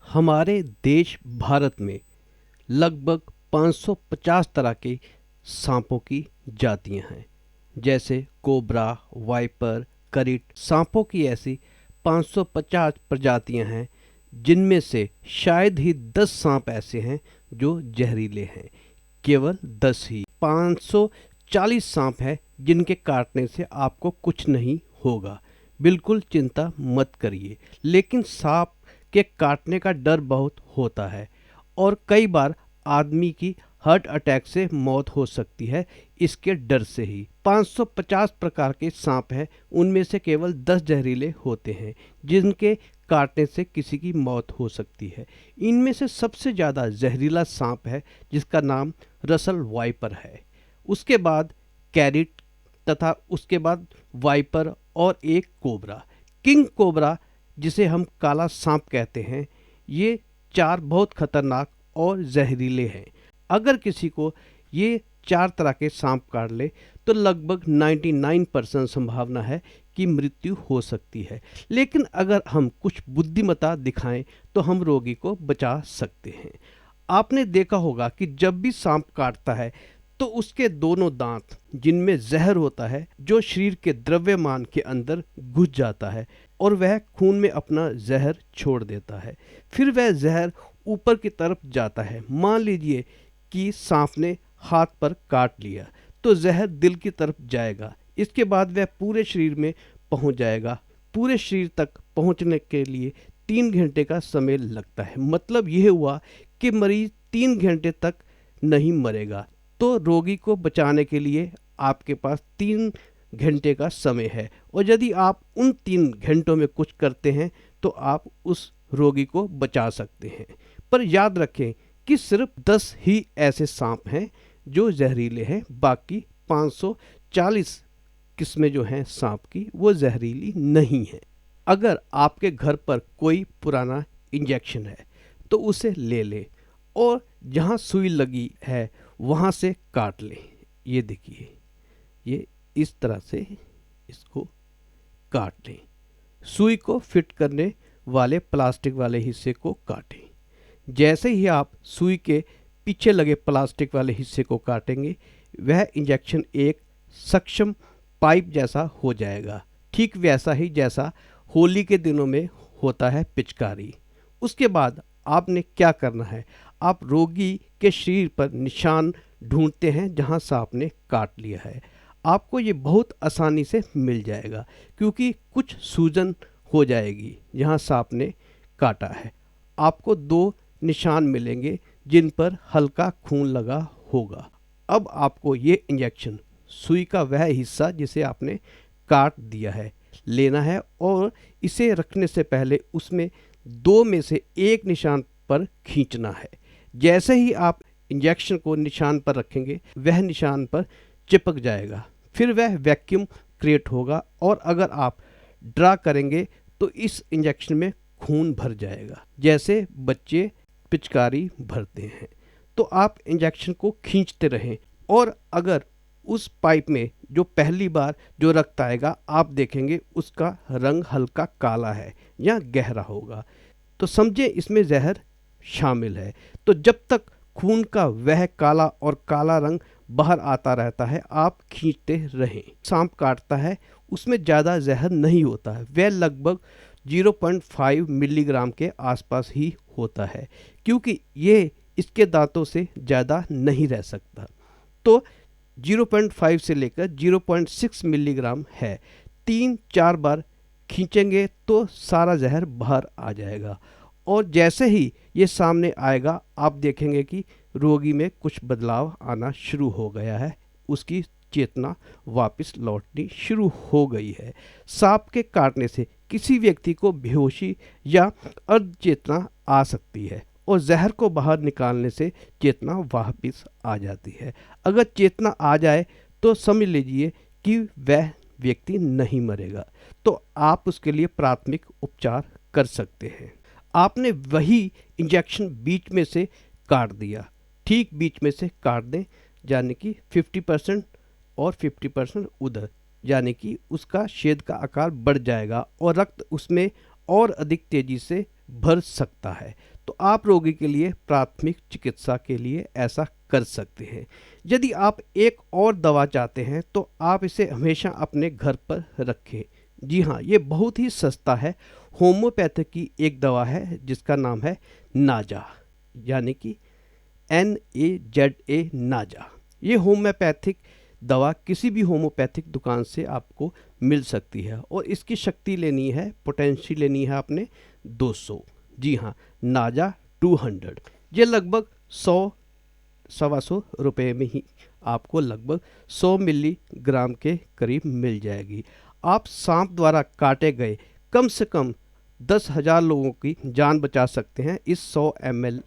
हमारे देश भारत में लगभग 550 तरह के सांपों की जातियां हैं। जैसे कोबरा, वाइपर, करिट। सांपों की ऐसी 550 प्रजातियां हैं, जिनमें से शायद ही 10 सांप ऐसे हैं जो जहरीले हैं। केवल 10 ही। 540 सांप हैं जिनके काटने से आपको कुछ नहीं होगा। बिल्कुल चिंता मत करिए। लेकिन सांप के काटने का डर बहुत होता है और कई बार आदमी की हार्ट अटैक से मौत हो सकती है इसके डर से ही। 550 प्रकार के सांप हैं, उनमें से केवल 10 जहरीले होते हैं जिनके काटने से किसी की मौत हो सकती है। इनमें से सबसे ज़्यादा जहरीला सांप है जिसका नाम रसल वाइपर है। उसके बाद कैरिट तथा उसके बाद वाइपर और एक कोबरा। किंग कोबरा, जिसे हम काला सांप कहते हैं, ये 4 बहुत खतरनाक और जहरीले हैं। अगर किसी को ये 4 तरह के सांप काट ले तो लगभग 99% संभावना है कि मृत्यु हो सकती है। लेकिन अगर हम कुछ बुद्धिमत्ता दिखाएं तो हम रोगी को बचा सकते हैं। आपने देखा होगा कि जब भी सांप काटता है तो उसके दोनों दांत, जिनमें जहर होता है, जो शरीर के द्रव्यमान के अंदर घुस जाता है और वह खून में अपना जहर छोड़ देता है। फिर वह जहर ऊपर की तरफ जाता है। मान लीजिए कि सांप ने हाथ पर काट लिया तो जहर दिल की तरफ जाएगा। इसके बाद वह पूरे शरीर में पहुंच जाएगा। पूरे शरीर तक पहुंचने के लिए 3 घंटे का समय लगता है। मतलब यह हुआ कि मरीज 3 घंटे तक नहीं मरेगा। तो रोगी को बचाने के लिए आपके पास 3 घंटे का समय है और यदि आप उन 3 घंटों में कुछ करते हैं तो आप उस रोगी को बचा सकते हैं। पर याद रखें कि सिर्फ 10 ही ऐसे सांप हैं जो जहरीले हैं। बाकी 540 किस्में जो हैं सांप की, वो जहरीली नहीं हैं। अगर आपके घर पर कोई पुराना इंजेक्शन है तो उसे ले लें और जहाँ सुई लगी है वहाँ से काट लें। ये देखिए, ये इस तरह से इसको काट लें। सुई को फिट करने वाले प्लास्टिक वाले हिस्से को काटें। जैसे ही आप सुई के पीछे लगे प्लास्टिक वाले हिस्से को काटेंगे, वह इंजेक्शन एक सक्षम पाइप जैसा हो जाएगा, ठीक वैसा ही जैसा होली के दिनों में होता है पिचकारी। उसके बाद आपने क्या करना है, आप रोगी के शरीर पर निशान ढूंढते हैं जहां सांप ने काट लिया है। आपको ये बहुत आसानी से मिल जाएगा क्योंकि कुछ सूजन हो जाएगी जहां सांप ने काटा है। आपको 2 निशान मिलेंगे जिन पर हल्का खून लगा होगा। अब आपको ये इंजेक्शन, सुई का वह हिस्सा जिसे आपने काट दिया है, लेना है और इसे रखने से पहले उसमें 2 में से एक निशान पर खींचना है। जैसे ही आप इंजेक्शन को निशान पर रखेंगे, वह निशान पर चिपक जाएगा। फिर वह वैक्यूम क्रिएट होगा और अगर आप ड्रा करेंगे तो इस इंजेक्शन में खून भर जाएगा, जैसे बच्चे पिचकारी भरते हैं। तो आप इंजेक्शन को खींचते रहें और अगर उस पाइप में जो पहली बार जो रक्त आएगा, आप देखेंगे उसका रंग हल्का काला है या गहरा होगा, तो समझे इसमें जहर शामिल है। तो जब तक खून का वह काला और काला रंग बाहर आता रहता है, आप खींचते रहें। सांप काटता है, उसमें ज़्यादा जहर नहीं होता है, वह लगभग 0.5 मिलीग्राम के आसपास ही होता है क्योंकि ये इसके दांतों से ज़्यादा नहीं रह सकता। तो 0.5 से लेकर 0.6 मिलीग्राम है। 3-4 बार खींचेंगे तो सारा जहर बाहर आ जाएगा और जैसे ही ये सामने आएगा, आप देखेंगे कि रोगी में कुछ बदलाव आना शुरू हो गया है। उसकी चेतना वापस लौटनी शुरू हो गई है। सांप के काटने से किसी व्यक्ति को बेहोशी या अर्ध चेतना आ सकती है और जहर को बाहर निकालने से चेतना वापस आ जाती है। अगर चेतना आ जाए तो समझ लीजिए कि वह व्यक्ति नहीं मरेगा, तो आप उसके लिए प्राथमिक उपचार कर सकते हैं। आपने वही इंजेक्शन बीच में से काट दिया, ठीक बीच में से काट दें, यानी कि 50% और 50% उधर, यानी कि उसका छेद का आकार बढ़ जाएगा और रक्त उसमें और अधिक तेजी से भर सकता है। तो आप रोगी के लिए प्राथमिक चिकित्सा के लिए ऐसा कर सकते हैं। यदि आप एक और दवा चाहते हैं तो आप इसे हमेशा अपने घर पर रखें। जी हाँ, ये बहुत ही सस्ता है। होम्योपैथिक की एक दवा है जिसका नाम है नाजा, यानी कि NAZA, नाजा। ये होम्योपैथिक दवा किसी भी होम्योपैथिक दुकान से आपको मिल सकती है और इसकी शक्ति लेनी है, पोटेंशी लेनी है आपने 200। जी हाँ, नाजा 200। ये लगभग 100-125 रुपये में ही आपको लगभग 100 मिलीग्राम के करीब मिल जाएगी। आप सांप द्वारा काटे गए कम से कम 10,000 लोगों की जान बचा सकते हैं इस 100 ml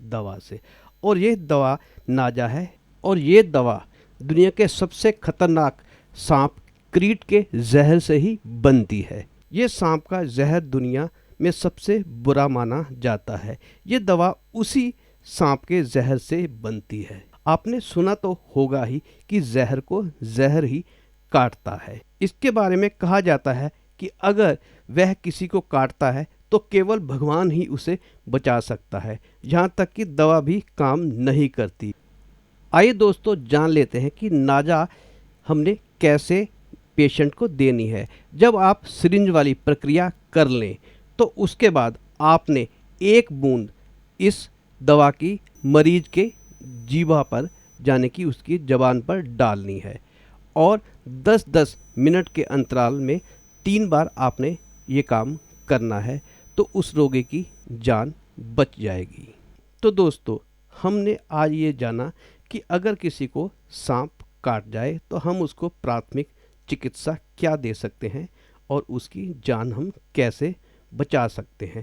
दवा से। और ये दवा नाजा है और ये दवा दुनिया के सबसे खतरनाक सांप क्रीट के जहर से ही बनती है। ये सांप का जहर दुनिया में सबसे बुरा माना जाता है। ये दवा उसी सांप के जहर से बनती है। आपने सुना तो होगा ही कि जहर को जहर ही काटता है। इसके बारे में कहा जाता है कि अगर वह किसी को काटता है तो केवल भगवान ही उसे बचा सकता है, यहाँ तक कि दवा भी काम नहीं करती। आइए दोस्तों, जान लेते हैं कि नाजा हमने कैसे पेशेंट को देनी है। जब आप सिरिंज वाली प्रक्रिया कर लें तो उसके बाद आपने एक बूंद इस दवा की मरीज के जीवा पर, यानी कि उसकी ज़बान पर डालनी है और 10-10 मिनट के अंतराल में 3 बार आपने ये काम करना है, तो उस रोगी की जान बच जाएगी। तो दोस्तों, हमने आज ये जाना कि अगर किसी को सांप काट जाए तो हम उसको प्राथमिक चिकित्सा क्या दे सकते हैं और उसकी जान हम कैसे बचा सकते हैं।